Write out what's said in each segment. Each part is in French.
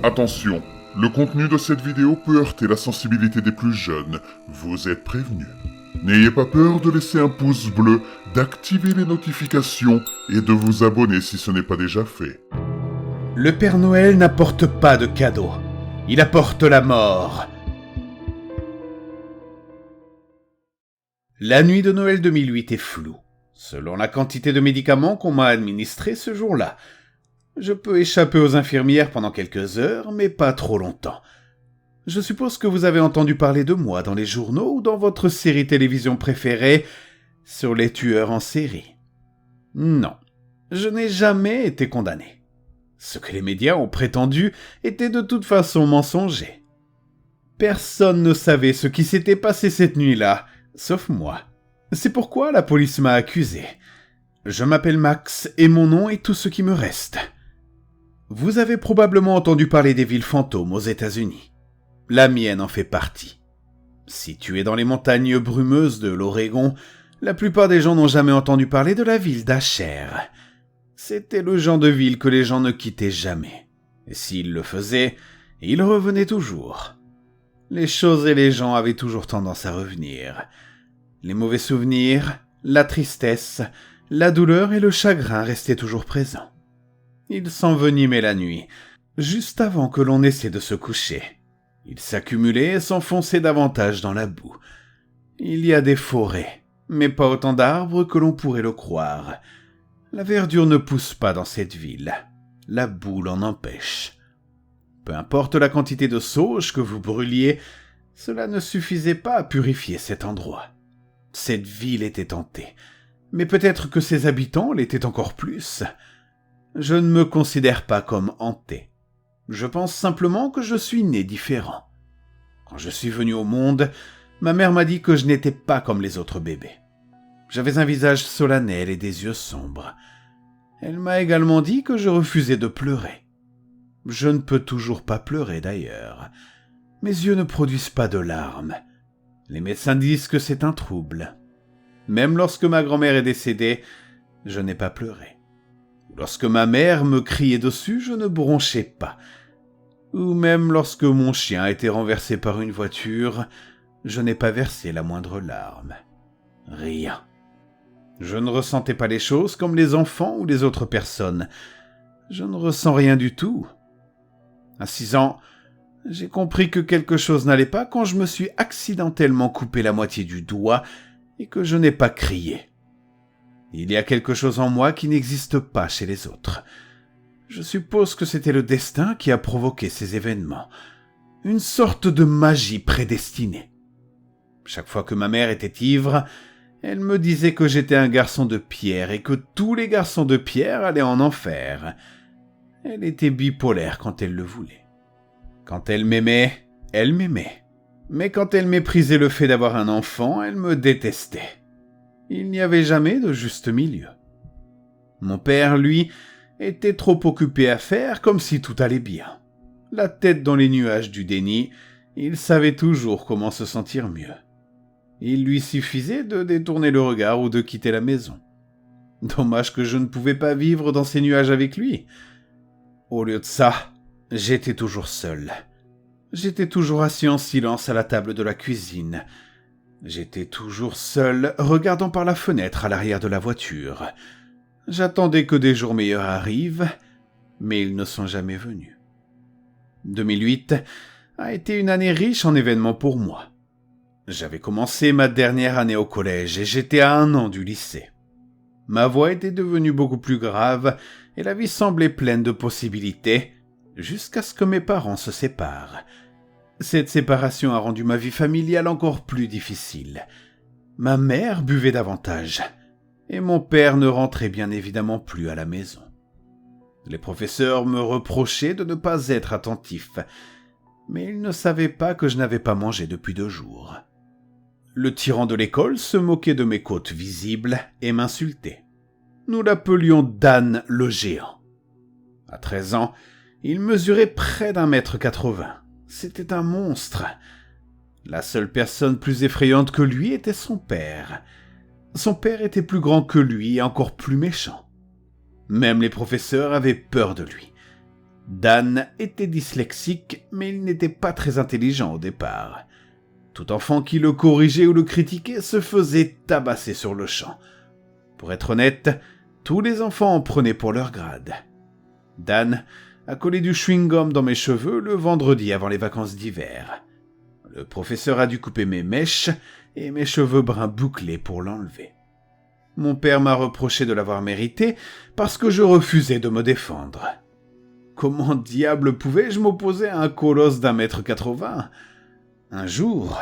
Attention, le contenu de cette vidéo peut heurter la sensibilité des plus jeunes. Vous êtes prévenus. N'ayez pas peur de laisser un pouce bleu, d'activer les notifications et de vous abonner si ce n'est pas déjà fait. Le Père Noël n'apporte pas de cadeaux. Il apporte la mort. La nuit de Noël 2008 est floue, selon la quantité de médicaments qu'on m'a administrés ce jour-là. Je peux échapper aux infirmières pendant quelques heures, mais pas trop longtemps. Je suppose que vous avez entendu parler de moi dans les journaux ou dans votre série télévision préférée sur les tueurs en série. Non, je n'ai jamais été condamné. Ce que les médias ont prétendu était de toute façon mensonger. Personne ne savait ce qui s'était passé cette nuit-là, sauf moi. C'est pourquoi la police m'a accusé. Je m'appelle Max et mon nom est tout ce qui me reste. Vous avez probablement entendu parler des villes fantômes aux États-Unis. La mienne en fait partie. Située dans les montagnes brumeuses de l'Oregon, la plupart des gens n'ont jamais entendu parler de la ville d'Asher. C'était le genre de ville que les gens ne quittaient jamais. Et s'ils le faisaient, ils revenaient toujours. Les choses et les gens avaient toujours tendance à revenir. Les mauvais souvenirs, la tristesse, la douleur et le chagrin restaient toujours présents. Ils s'envenimaient la nuit, juste avant que l'on essaie de se coucher. Ils s'accumulaient et s'enfonçaient davantage dans la boue. Il y a des forêts, mais pas autant d'arbres que l'on pourrait le croire. La verdure ne pousse pas dans cette ville. La boue l'en empêche. Peu importe la quantité de sauge que vous brûliez, cela ne suffisait pas à purifier cet endroit. Cette ville était hantée, mais peut-être que ses habitants l'étaient encore plus. Je ne me considère pas comme hanté. Je pense simplement que je suis né différent. Quand je suis venu au monde, ma mère m'a dit que je n'étais pas comme les autres bébés. J'avais un visage solennel et des yeux sombres. Elle m'a également dit que je refusais de pleurer. Je ne peux toujours pas pleurer d'ailleurs. Mes yeux ne produisent pas de larmes. Les médecins disent que c'est un trouble. Même lorsque ma grand-mère est décédée, je n'ai pas pleuré. Lorsque ma mère me criait dessus, je ne bronchais pas. Ou même lorsque mon chien a été renversé par une voiture, je n'ai pas versé la moindre larme. Rien. Je ne ressentais pas les choses comme les enfants ou les autres personnes. Je ne ressens rien du tout. À 6 ans, j'ai compris que quelque chose n'allait pas quand je me suis accidentellement coupé la moitié du doigt et que je n'ai pas crié. Il y a quelque chose en moi qui n'existe pas chez les autres. Je suppose que c'était le destin qui a provoqué ces événements. Une sorte de magie prédestinée. Chaque fois que ma mère était ivre, elle me disait que j'étais un garçon de pierre et que tous les garçons de pierre allaient en enfer. Elle était bipolaire quand elle le voulait. Quand elle m'aimait, elle m'aimait. Mais quand elle méprisait le fait d'avoir un enfant, elle me détestait. Il n'y avait jamais de juste milieu. Mon père, lui, était trop occupé à faire comme si tout allait bien. La tête dans les nuages du déni, il savait toujours comment se sentir mieux. Il lui suffisait de détourner le regard ou de quitter la maison. Dommage que je ne pouvais pas vivre dans ces nuages avec lui. Au lieu de ça, j'étais toujours seul. J'étais toujours assis en silence à la table de la cuisine. J'étais toujours seul, regardant par la fenêtre à l'arrière de la voiture. J'attendais que des jours meilleurs arrivent, mais ils ne sont jamais venus. 2008 a été une année riche en événements pour moi. J'avais commencé ma dernière année au collège et j'étais à 1 an du lycée. Ma voix était devenue beaucoup plus grave et la vie semblait pleine de possibilités, jusqu'à ce que mes parents se séparent. Cette séparation a rendu ma vie familiale encore plus difficile. Ma mère buvait davantage, et mon père ne rentrait bien évidemment plus à la maison. Les professeurs me reprochaient de ne pas être attentif, mais ils ne savaient pas que je n'avais pas mangé depuis 2 jours. Le tyran de l'école se moquait de mes côtes visibles et m'insultait. Nous l'appelions Dan le géant. À 13 ans, il mesurait près d'1,80 m. C'était un monstre. La seule personne plus effrayante que lui était son père. Son père était plus grand que lui et encore plus méchant. Même les professeurs avaient peur de lui. Dan était dyslexique, mais il n'était pas très intelligent au départ. Tout enfant qui le corrigeait ou le critiquait se faisait tabasser sur le champ. Pour être honnête, tous les enfants en prenaient pour leur grade. Dan a collé du chewing-gum dans mes cheveux le vendredi avant les vacances d'hiver. Le professeur a dû couper mes mèches et mes cheveux bruns bouclés pour l'enlever. Mon père m'a reproché de l'avoir mérité parce que je refusais de me défendre. Comment diable pouvais-je m'opposer à un colosse d'1,80 m ? Un jour,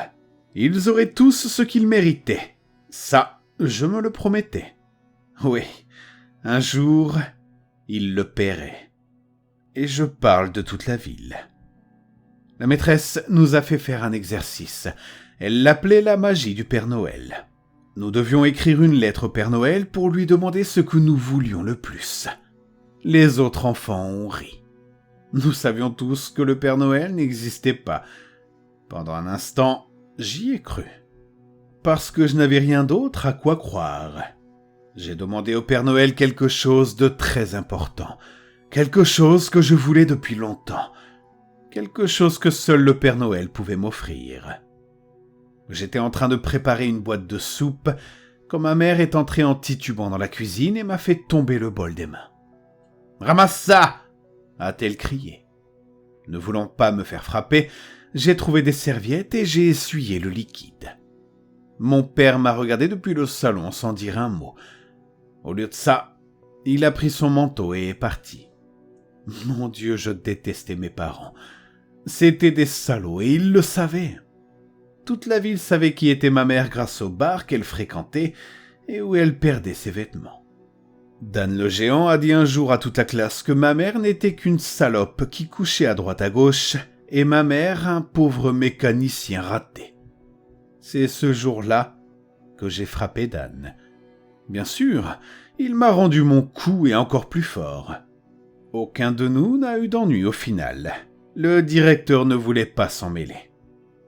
ils auraient tous ce qu'ils méritaient. Ça, je me le promettais. Oui, un jour, ils le paieraient. Et je parle de toute la ville. La maîtresse nous a fait faire un exercice. Elle l'appelait la magie du Père Noël. Nous devions écrire une lettre au Père Noël pour lui demander ce que nous voulions le plus. Les autres enfants ont ri. Nous savions tous que le Père Noël n'existait pas. Pendant un instant, j'y ai cru. Parce que je n'avais rien d'autre à quoi croire. J'ai demandé au Père Noël quelque chose de très important. Quelque chose que je voulais depuis longtemps. Quelque chose que seul le Père Noël pouvait m'offrir. J'étais en train de préparer une boîte de soupe quand ma mère est entrée en titubant dans la cuisine et m'a fait tomber le bol des mains. « Ramasse ça !» a-t-elle crié. Ne voulant pas me faire frapper, j'ai trouvé des serviettes et j'ai essuyé le liquide. Mon père m'a regardé depuis le salon sans dire un mot. Au lieu de ça, il a pris son manteau et est parti. Mon Dieu, je détestais mes parents. C'étaient des salauds et ils le savaient. Toute la ville savait qui était ma mère grâce au bar qu'elle fréquentait et où elle perdait ses vêtements. Dan le géant a dit un jour à toute la classe que ma mère n'était qu'une salope qui couchait à droite à gauche et ma mère un pauvre mécanicien raté. C'est ce jour-là que j'ai frappé Dan. Bien sûr, il m'a rendu mon coup et encore plus fort. Aucun de nous n'a eu d'ennui au final. Le directeur ne voulait pas s'en mêler.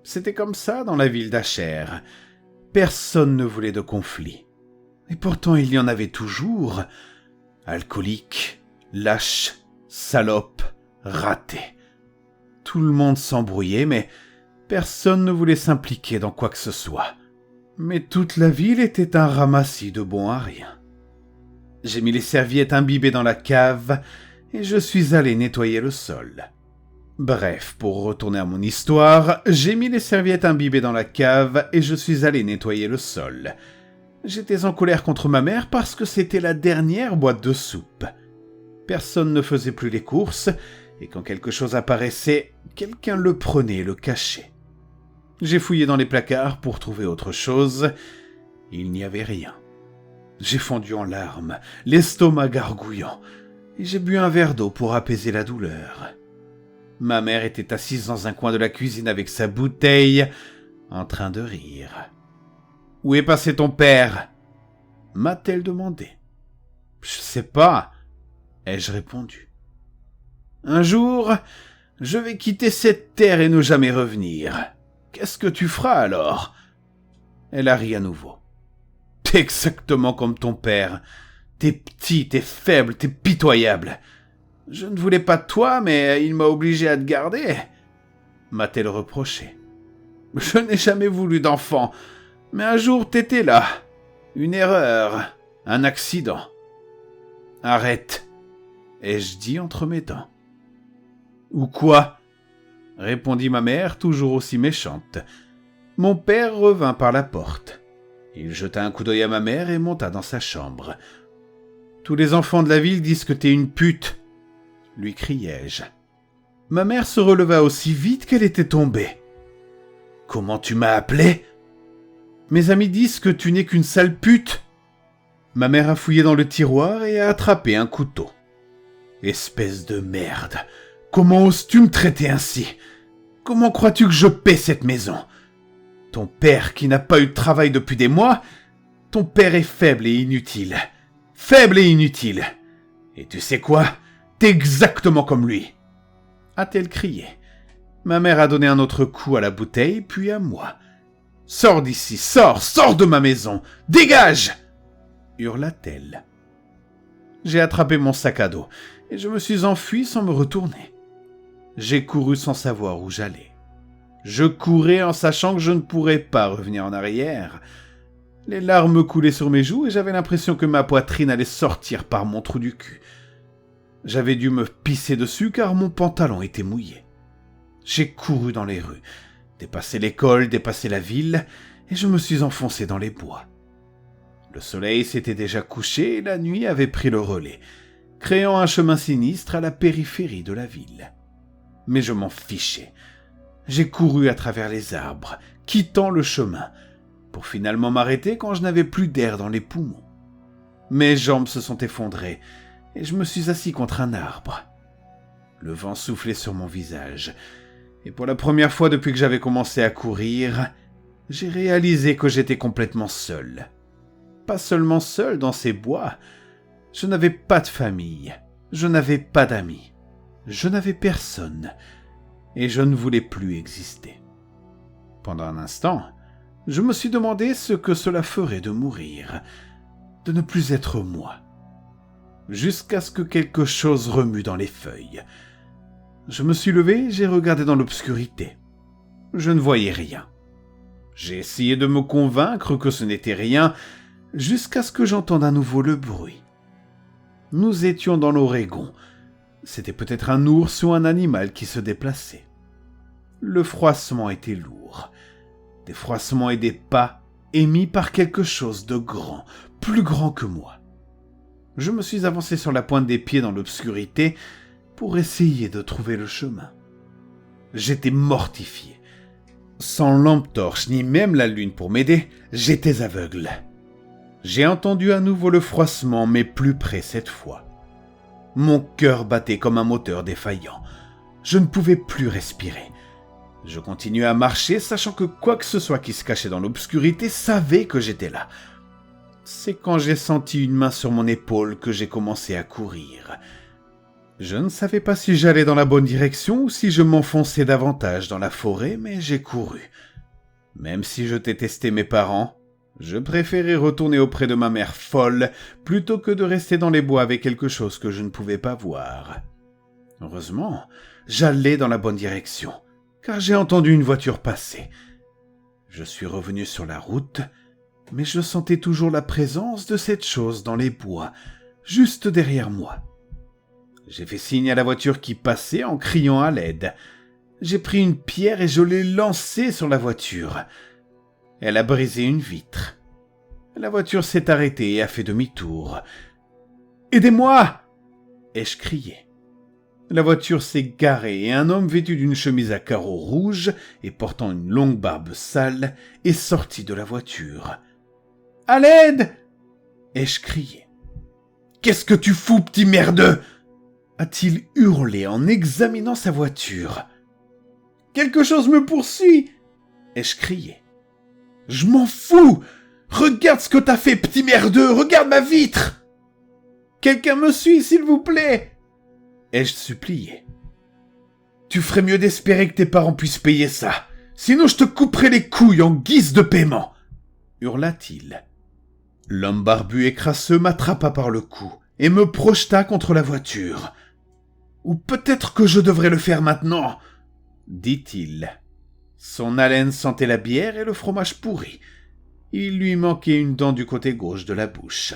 C'était comme ça dans la ville d'Asher. Personne ne voulait de conflit. Et pourtant il y en avait toujours. Alcoolique, lâche, salope, raté. Tout le monde s'embrouillait, mais personne ne voulait s'impliquer dans quoi que ce soit. Mais toute la ville était un ramassis de bons à rien. J'ai mis les serviettes imbibées dans la cave et je suis allé nettoyer le sol. Bref, pour retourner à mon histoire, j'ai mis les serviettes imbibées dans la cave et je suis allé nettoyer le sol. J'étais en colère contre ma mère parce que c'était la dernière boîte de soupe. Personne ne faisait plus les courses et quand quelque chose apparaissait, quelqu'un le prenait et le cachait. J'ai fouillé dans les placards pour trouver autre chose. Il n'y avait rien. J'ai fondu en larmes, l'estomac gargouillant, et j'ai bu un verre d'eau pour apaiser la douleur. Ma mère était assise dans un coin de la cuisine avec sa bouteille, en train de rire. « Où est passé ton père ?» m'a-t-elle demandé. « Je sais pas, » ai-je répondu. « Un jour, je vais quitter cette terre et ne jamais revenir. Qu'est-ce que tu feras alors ?» Elle a ri à nouveau. « T'es exactement comme ton père. T'es petit, t'es faible, t'es pitoyable. Je ne voulais pas de toi, mais il m'a obligé à te garder, » m'a-t-elle reproché. « Je n'ai jamais voulu d'enfant, mais un jour t'étais là. Une erreur, un accident. »« Arrête, » ai-je dit entre mes dents. « Ou quoi ?» répondit ma mère, toujours aussi méchante. Mon père revint par la porte. Il jeta un coup d'œil à ma mère et monta dans sa chambre. « Tous les enfants de la ville disent que t'es une pute, » lui criai-je. Ma mère se releva aussi vite qu'elle était tombée. « Comment tu m'as appelé ? » ?»« Mes amis disent que tu n'es qu'une sale pute. » Ma mère a fouillé dans le tiroir et a attrapé un couteau. « Espèce de merde ! Comment oses-tu me traiter ainsi ? Comment crois-tu que je paie cette maison ? Ton père qui n'a pas eu de travail depuis des mois, ton père est faible et inutile. Faible et inutile. Et tu sais quoi ? T'es exactement comme lui. » a-t-elle crié. Ma mère a donné un autre coup à la bouteille, puis à moi. « Sors d'ici, sors de ma maison, dégage !» hurla-t-elle. J'ai attrapé mon sac à dos et je me suis enfui sans me retourner. J'ai couru sans savoir où j'allais. Je courais en sachant que je ne pourrais pas revenir en arrière. Les larmes coulaient sur mes joues et j'avais l'impression que ma poitrine allait sortir par mon trou du cul. J'avais dû me pisser dessus car mon pantalon était mouillé. J'ai couru dans les rues, dépassé l'école, dépassé la ville, et je me suis enfoncé dans les bois. Le soleil s'était déjà couché et la nuit avait pris le relais, créant un chemin sinistre à la périphérie de la ville. Mais je m'en fichais. J'ai couru à travers les arbres, quittant le chemin, pour finalement m'arrêter quand je n'avais plus d'air dans les poumons. Mes jambes se sont effondrées et je me suis assis contre un arbre. Le vent soufflait sur mon visage, et pour la première fois depuis que j'avais commencé à courir, j'ai réalisé que j'étais complètement seul. Pas seulement seul dans ces bois, je n'avais pas de famille, je n'avais pas d'amis, je n'avais personne, et je ne voulais plus exister. Pendant un instant, je me suis demandé ce que cela ferait de mourir, de ne plus être moi, jusqu'à ce que quelque chose remue dans les feuilles. Je me suis levé, j'ai regardé dans l'obscurité. Je ne voyais rien. J'ai essayé de me convaincre que ce n'était rien, jusqu'à ce que j'entende à nouveau le bruit. Nous étions dans l'Oregon. C'était peut-être un ours ou un animal qui se déplaçait. Le froissement était lourd. Des froissements et des pas émis par quelque chose de grand, plus grand que moi. Je me suis avancé sur la pointe des pieds dans l'obscurité pour essayer de trouver le chemin. J'étais mortifié. Sans lampe torche ni même la lune pour m'aider, j'étais aveugle. J'ai entendu à nouveau le froissement, mais plus près cette fois. Mon cœur battait comme un moteur défaillant. Je ne pouvais plus respirer. Je continuais à marcher, sachant que quoi que ce soit qui se cachait dans l'obscurité savait que j'étais là. C'est quand j'ai senti une main sur mon épaule que j'ai commencé à courir. Je ne savais pas si j'allais dans la bonne direction ou si je m'enfonçais davantage dans la forêt, mais j'ai couru. Même si je détestais mes parents, je préférais retourner auprès de ma mère folle plutôt que de rester dans les bois avec quelque chose que je ne pouvais pas voir. Heureusement, j'allais dans la bonne direction, car j'ai entendu une voiture passer. Je suis revenu sur la route, mais je sentais toujours la présence de cette chose dans les bois, juste derrière moi. J'ai fait signe à la voiture qui passait en criant à l'aide. J'ai pris une pierre et je l'ai lancée sur la voiture. Elle a brisé une vitre. La voiture s'est arrêtée et a fait demi-tour. « Aidez-moi !» ai-je crié. La voiture s'est garée et un homme vêtu d'une chemise à carreaux rouges et portant une longue barbe sale est sorti de la voiture. « À l'aide !» ai-je crié. « Qu'est-ce que tu fous, petit merdeux !» a-t-il hurlé en examinant sa voiture. « Quelque chose me poursuit !» ai-je crié. « Je m'en fous ! Regarde ce que t'as fait, petit merdeux! Regarde ma vitre !»« Quelqu'un me suit, s'il vous plaît !» ai-je supplié. « Tu ferais mieux d'espérer que tes parents puissent payer ça, sinon je te couperai les couilles en guise de paiement !» hurla-t-il. L'homme barbu et crasseux m'attrapa par le cou et me projeta contre la voiture. « Ou peut-être que je devrais le faire maintenant !» dit-il. Son haleine sentait la bière et le fromage pourri. Il lui manquait une dent du côté gauche de la bouche.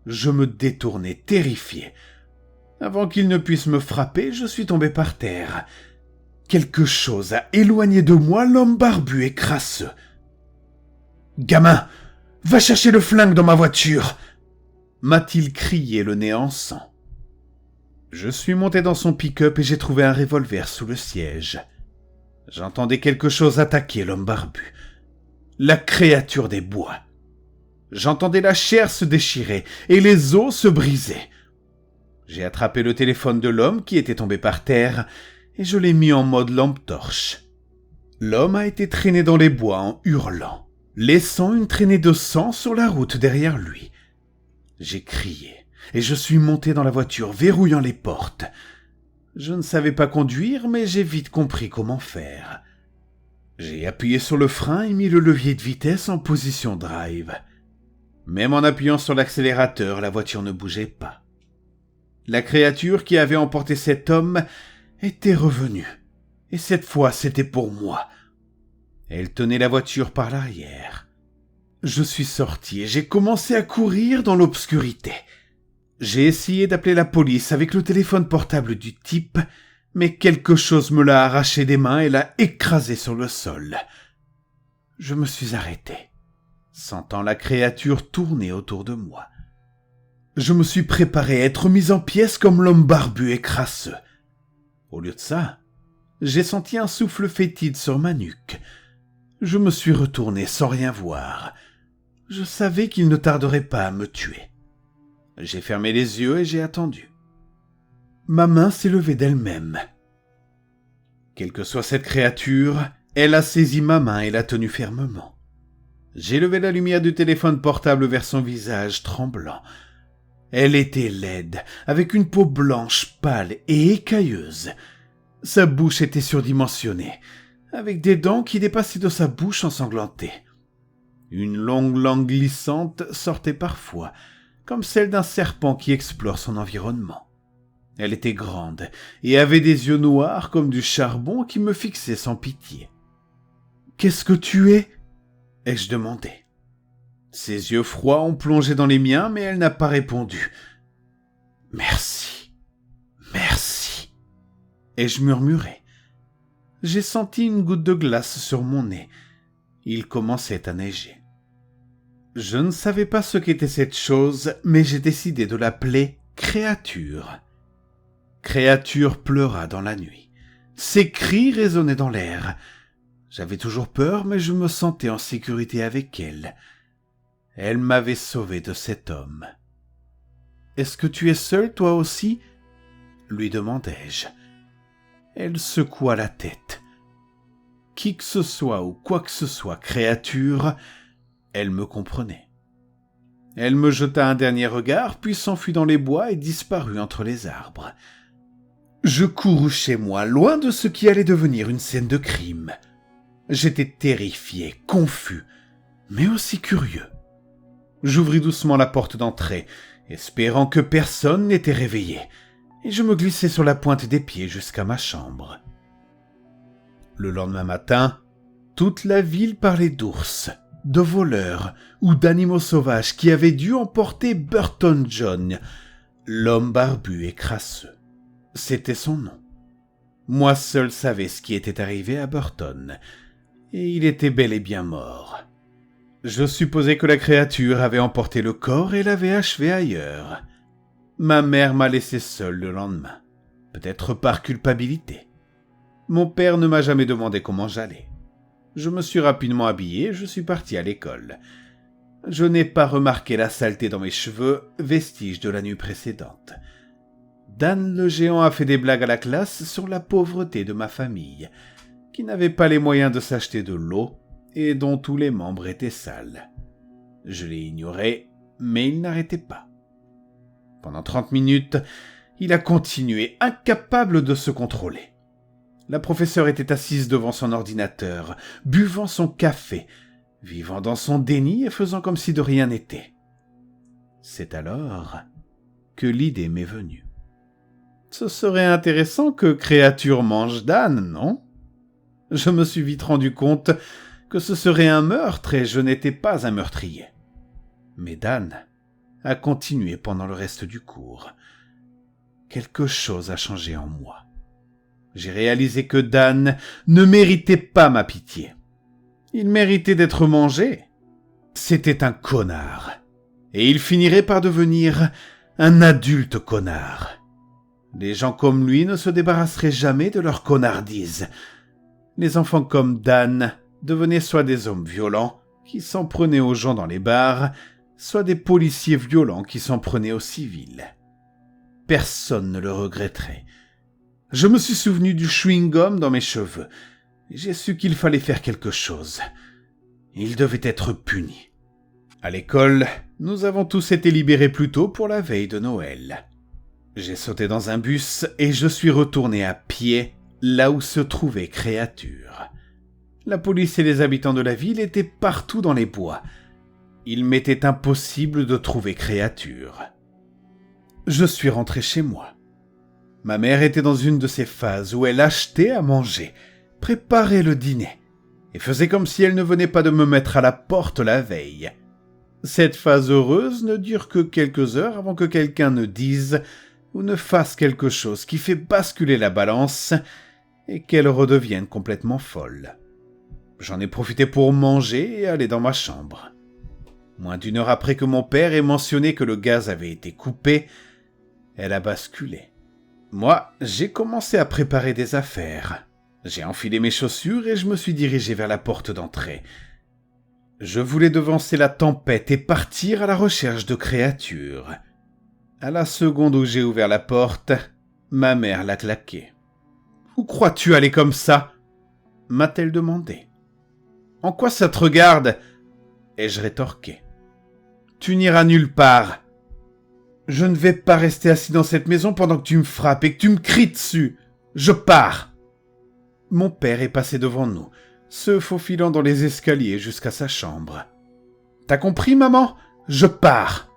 Je me détournai, terrifié. Avant qu'il ne puisse me frapper, je suis tombé par terre. Quelque chose a éloigné de moi l'homme barbu et crasseux. « Gamin, va chercher le flingue dans ma voiture !» m'a-t-il crié le nez en sang. Je suis monté dans son pick-up et j'ai trouvé un revolver sous le siège. J'entendais quelque chose attaquer l'homme barbu. La créature des bois. J'entendais la chair se déchirer et les os se briser. J'ai attrapé le téléphone de l'homme qui était tombé par terre et je l'ai mis en mode lampe torche. L'homme a été traîné dans les bois en hurlant, laissant une traînée de sang sur la route derrière lui. J'ai crié et je suis monté dans la voiture, verrouillant les portes. Je ne savais pas conduire, mais j'ai vite compris comment faire. J'ai appuyé sur le frein et mis le levier de vitesse en position drive. Même en appuyant sur l'accélérateur, la voiture ne bougeait pas. La créature qui avait emporté cet homme était revenue. Et cette fois, c'était pour moi. Elle tenait la voiture par l'arrière. Je suis sorti et j'ai commencé à courir dans l'obscurité. J'ai essayé d'appeler la police avec le téléphone portable du type, mais quelque chose me l'a arraché des mains et l'a écrasé sur le sol. Je me suis arrêté, sentant la créature tourner autour de moi. Je me suis préparé à être mis en pièces comme l'homme barbu et crasseux. Au lieu de ça, j'ai senti un souffle fétide sur ma nuque. Je me suis retourné sans rien voir. Je savais qu'il ne tarderait pas à me tuer. J'ai fermé les yeux et j'ai attendu. Ma main s'est levée d'elle-même. Quelle que soit cette créature, elle a saisi ma main et l'a tenue fermement. J'ai levé la lumière du téléphone portable vers son visage tremblant. Elle était laide, avec une peau blanche, pâle et écailleuse. Sa bouche était surdimensionnée, avec des dents qui dépassaient de sa bouche ensanglantée. Une longue langue glissante sortait parfois, comme celle d'un serpent qui explore son environnement. Elle était grande et avait des yeux noirs comme du charbon qui me fixaient sans pitié. « Qu'est-ce que tu es ?» ai-je demandé. Ses yeux froids ont plongé dans les miens, mais elle n'a pas répondu. « Merci, merci » ai-je murmuré. J'ai senti une goutte de glace sur mon nez. Il commençait à neiger. Je ne savais pas ce qu'était cette chose, mais j'ai décidé de l'appeler créature. Créature pleura dans la nuit. Ses cris résonnaient dans l'air. J'avais toujours peur, mais je me sentais en sécurité avec elle. Elle m'avait sauvé de cet homme. « Est-ce que tu es seule, toi aussi ?» lui demandai-je. Elle secoua la tête. Qui que ce soit ou quoi que ce soit, créature, elle me comprenait. Elle me jeta un dernier regard, puis s'enfuit dans les bois et disparut entre les arbres. Je courus chez moi, loin de ce qui allait devenir une scène de crime. J'étais terrifié, confus, mais aussi curieux. J'ouvris doucement la porte d'entrée, espérant que personne n'était réveillé, et je me glissai sur la pointe des pieds jusqu'à ma chambre. Le lendemain matin, toute la ville parlait d'ours, de voleurs ou d'animaux sauvages qui avaient dû emporter Burton John, l'homme barbu et crasseux. C'était son nom. Moi seul savais ce qui était arrivé à Burton, et il était bel et bien mort. Je supposais que la créature avait emporté le corps et l'avait achevé ailleurs. Ma mère m'a laissé seul le lendemain, peut-être par culpabilité. Mon père ne m'a jamais demandé comment j'allais. Je me suis rapidement habillé et je suis parti à l'école. Je n'ai pas remarqué la saleté dans mes cheveux, vestige de la nuit précédente. Dan le géant a fait des blagues à la classe sur la pauvreté de ma famille, qui n'avait pas les moyens de s'acheter de l'eau et dont tous les membres étaient sales. Je l'ai ignoré, mais il n'arrêtait pas. Pendant 30 minutes, il a continué, incapable de se contrôler. La professeure était assise devant son ordinateur, buvant son café, vivant dans son déni et faisant comme si de rien n'était. C'est alors que l'idée m'est venue. Ce serait intéressant que créature mange Dan, non ? Je me suis vite rendu compte que ce serait un meurtre et je n'étais pas un meurtrier. Mais Dan a continué pendant le reste du cours. Quelque chose a changé en moi. J'ai réalisé que Dan ne méritait pas ma pitié. Il méritait d'être mangé. C'était un connard. Et il finirait par devenir un adulte connard. Les gens comme lui ne se débarrasseraient jamais de leur connardise. Les enfants comme Dan devenaient soit des hommes violents qui s'en prenaient aux gens dans les bars, soit des policiers violents qui s'en prenaient aux civils. Personne ne le regretterait. Je me suis souvenu du chewing-gum dans mes cheveux. J'ai su qu'il fallait faire quelque chose. Il devait être puni. À l'école, nous avons tous été libérés plus tôt pour la veille de Noël. J'ai sauté dans un bus et je suis retourné à pied là où se trouvait créature. La police et les habitants de la ville étaient partout dans les bois. Il m'était impossible de trouver créature. Je suis rentré chez moi. Ma mère était dans une de ces phases où elle achetait à manger, préparait le dîner, et faisait comme si elle ne venait pas de me mettre à la porte la veille. Cette phase heureuse ne dure que quelques heures avant que quelqu'un ne dise ou ne fasse quelque chose qui fait basculer la balance et qu'elle redevienne complètement folle. J'en ai profité pour manger et aller dans ma chambre. Moins d'une heure après que mon père ait mentionné que le gaz avait été coupé, elle a basculé. Moi, j'ai commencé à préparer des affaires. J'ai enfilé mes chaussures et je me suis dirigé vers la porte d'entrée. Je voulais devancer la tempête et partir à la recherche de créatures. À la seconde où j'ai ouvert la porte, ma mère l'a claquée. « Où crois-tu aller comme ça ?» m'a-t-elle demandé. « En quoi ça te regarde ?» ai-je rétorqué. « Tu n'iras nulle part. Je ne vais pas rester assis dans cette maison pendant que tu me frappes et que tu me cries dessus. Je pars !» Mon père est passé devant nous, se faufilant dans les escaliers jusqu'à sa chambre. « T'as compris, maman ? Je pars !»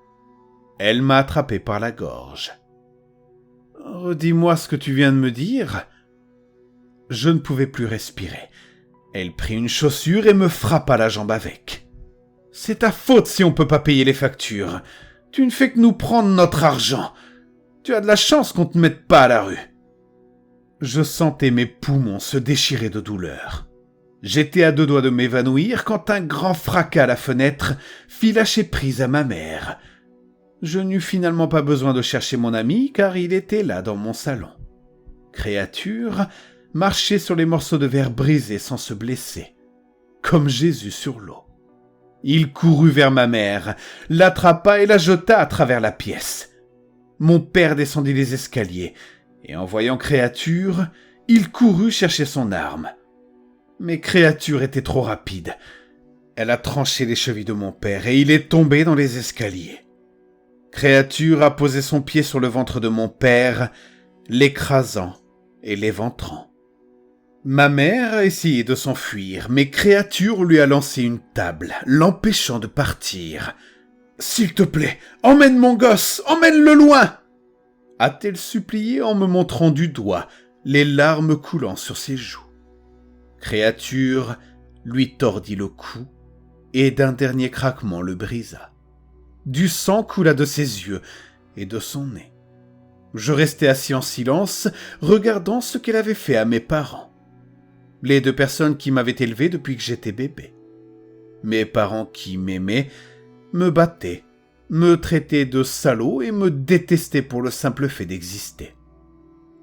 Elle m'a attrapé par la gorge. « Redis-moi ce que tu viens de me dire. » Je ne pouvais plus respirer. Elle prit une chaussure et me frappa la jambe avec. « C'est ta faute si on peut pas payer les factures. Tu ne fais que nous prendre notre argent. Tu as de la chance qu'on te mette pas à la rue. » Je sentais mes poumons se déchirer de douleur. J'étais à 2 doigts de m'évanouir quand un grand fracas à la fenêtre fit lâcher prise à ma mère. Je n'eus finalement pas besoin de chercher mon ami car il était là dans mon salon. Créature marchait sur les morceaux de verre brisés sans se blesser, comme Jésus sur l'eau. Il courut vers ma mère, l'attrapa et la jeta à travers la pièce. Mon père descendit les escaliers, et en voyant Créature, il courut chercher son arme. Mais Créature était trop rapide. Elle a tranché les chevilles de mon père et il est tombé dans les escaliers. Créature a posé son pied sur le ventre de mon père, l'écrasant et l'éventrant. Ma mère a essayé de s'enfuir, mais Créature lui a lancé une table, l'empêchant de partir. « S'il te plaît, emmène mon gosse, emmène-le loin !» a-t-elle supplié en me montrant du doigt, les larmes coulant sur ses joues. Créature lui tordit le cou et d'un dernier craquement le brisa. Du sang coula de ses yeux et de son nez. Je restais assis en silence, regardant ce qu'elle avait fait à mes parents. Les 2 personnes qui m'avaient élevé depuis que j'étais bébé. Mes parents qui m'aimaient, me battaient, me traitaient de salaud et me détestaient pour le simple fait d'exister.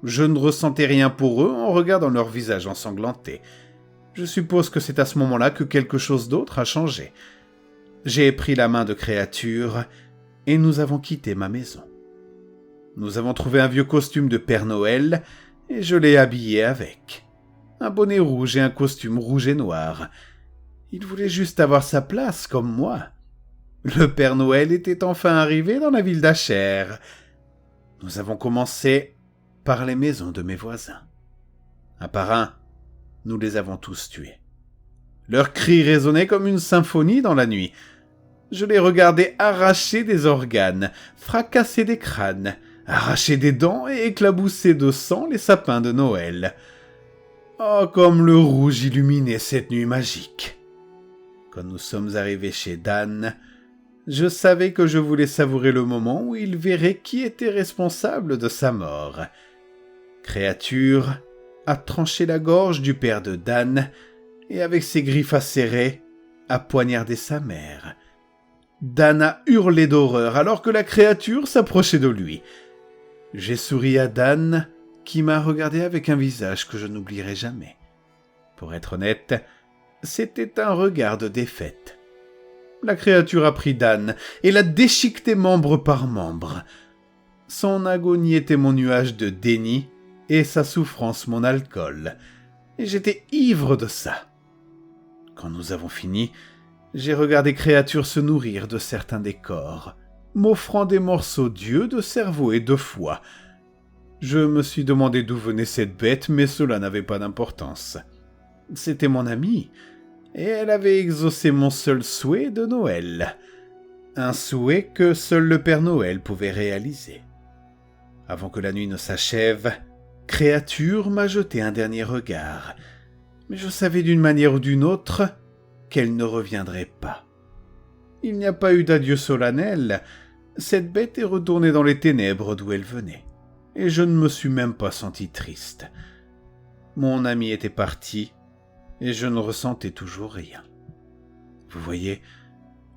Je ne ressentais rien pour eux en regardant leur visage ensanglanté. Je suppose que c'est à ce moment-là que quelque chose d'autre a changé. J'ai pris la main de Créature et nous avons quitté ma maison. Nous avons trouvé un vieux costume de Père Noël et je l'ai habillé avec. Un bonnet rouge et un costume rouge et noir. Il voulait juste avoir sa place comme moi. Le Père Noël était enfin arrivé dans la ville d'Asher. Nous avons commencé par les maisons de mes voisins. Un par un, nous les avons tous tués. Leurs cris résonnaient comme une symphonie dans la nuit. Je les regardais arracher des organes, fracasser des crânes, arracher des dents et éclabousser de sang les sapins de Noël. Oh, comme le rouge illuminait cette nuit magique. Quand nous sommes arrivés chez Dan, je savais que je voulais savourer le moment où il verrait qui était responsable de sa mort. Créature a tranché la gorge du père de Dan et avec ses griffes acérées a poignardé sa mère. Dan a hurlé d'horreur alors que la créature s'approchait de lui. J'ai souri à Dan qui m'a regardé avec un visage que je n'oublierai jamais. Pour être honnête, c'était un regard de défaite. La créature a pris Dan et l'a déchiqueté membre par membre. Son agonie était mon nuage de déni et sa souffrance mon alcool. Et j'étais ivre de ça. Quand nous avons fini, j'ai regardé Créature se nourrir de certains des corps, m'offrant des morceaux d'yeux, de cerveau et de foie. Je me suis demandé d'où venait cette bête, mais cela n'avait pas d'importance. C'était mon amie, et elle avait exaucé mon seul souhait de Noël. Un souhait que seul le Père Noël pouvait réaliser. Avant que la nuit ne s'achève, Créature m'a jeté un dernier regard, mais je savais d'une manière ou d'une autre qu'elle ne reviendrait pas. Il n'y a pas eu d'adieu solennel, cette bête est retournée dans les ténèbres d'où elle venait, et je ne me suis même pas senti triste. Mon ami était parti, et je ne ressentais toujours rien. Vous voyez,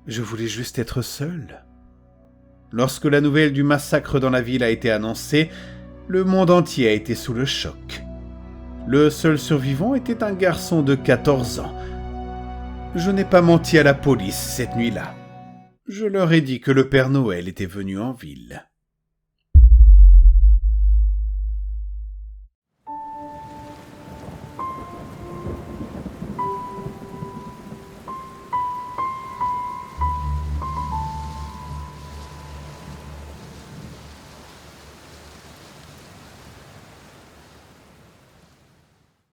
je voulais juste être seul. Lorsque la nouvelle du massacre dans la ville a été annoncée, le monde entier a été sous le choc. Le seul survivant était un garçon de 14 ans. Je n'ai pas menti à la police cette nuit-là. Je leur ai dit que le Père Noël était venu en ville.